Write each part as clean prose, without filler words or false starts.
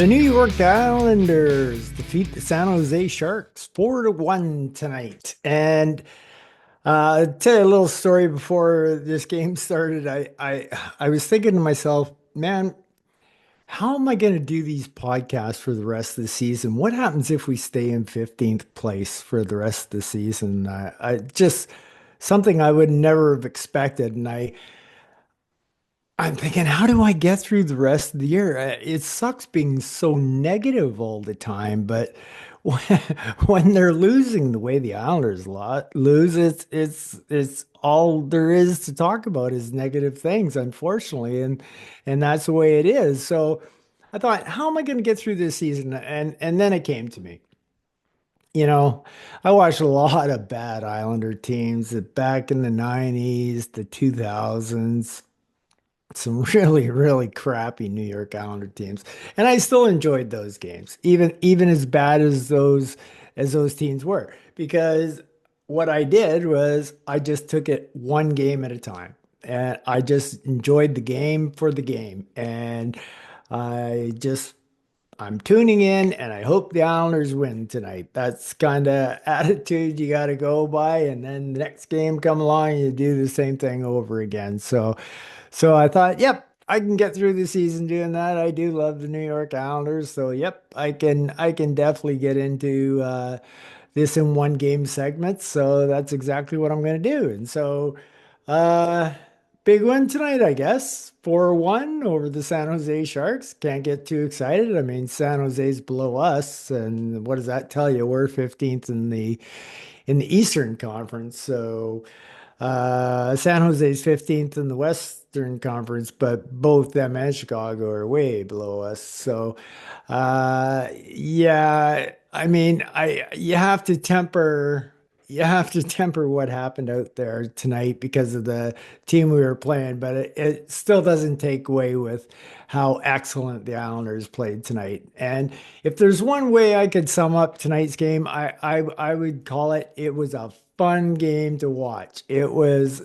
The New York Islanders defeat the San Jose Sharks 4-1 tonight. And I'll tell you a little story before this game started. I was thinking to myself, man, how am I going to do these podcasts for the rest of the season? What happens if we stay in 15th place for the rest of the season? I just something I would never have expected. I'm thinking, how do I get through the rest of the year? It sucks being so negative all the time, but when, when they're losing the way the Islanders lose, it's all there is to talk about is negative things, unfortunately, and that's the way it is. So I thought, how am I going to get through this season? And then it came to me. You know, I watched a lot of bad Islander teams back in the 90s, the 2000s, some really crappy New York Islander teams, and I still enjoyed those games, even as bad as those teams were, because what I did was I just took it one game at a time, and I just enjoyed the game for the game, and I just I'm tuning in, and I hope the Islanders win tonight. That's kind of attitude you got to go by, and then the next game come along, and you do the same thing over again. So I thought, yep, I can get through the season doing that. I do love the New York Islanders, so yep, I can definitely get into this in one game segments. So that's exactly what I'm going to do. And so, uh, big win tonight, I guess. 4-1 over the San Jose Sharks. Can't get too excited. I mean, San Jose's below us, and what does that tell you? We're 15th in the Eastern Conference. So San Jose's 15th in the Western Conference, but both them and Chicago are way below us. So, yeah, I mean, I you have to temper what happened out there tonight because of the team we were playing, but it still doesn't take away with how excellent the Islanders played tonight. And if there's one way I could sum up tonight's game, I would call it was a fun game to watch. It was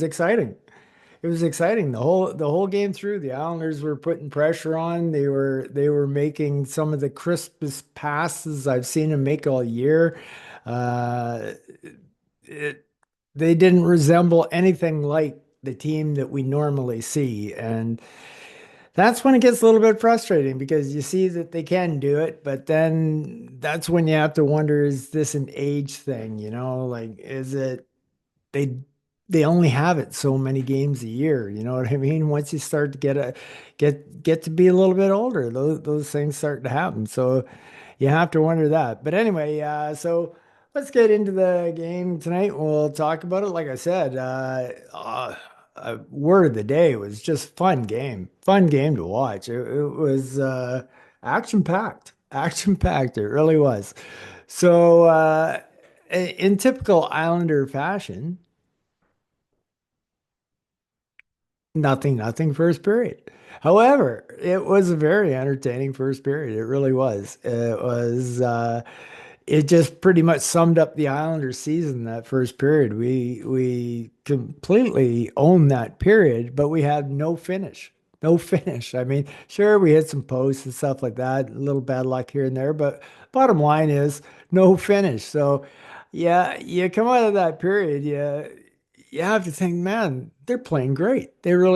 exciting. It was exciting the whole game through. The Islanders were putting pressure on. They were making some of the crispest passes I've seen them make all year. Uh, it, they didn't resemble anything like the team that we normally see, and that's when it gets a little bit frustrating because you see that they can do it, but then that's when you have to wonder, is this an age thing? Like, is it they they only have it so many games a year, you know what I mean? Once you start to get to be a little bit older, those things start to happen. So you have to wonder that. But anyway, so let's get into the game tonight. We'll talk about it. Like I said, word of the day was just fun game to watch. It was action packed, action packed. It really was. So in typical Islander fashion, nothing first period. However, it was a very entertaining first period. It really was. It just pretty much summed up the Islanders season that first period. We completely owned that period, but we had no finish. No finish. I mean, sure, we hit some posts and stuff like that, a little bad luck here and there, but bottom line is no finish. So yeah, you come out of that period, you have to think, man, they're playing great. They really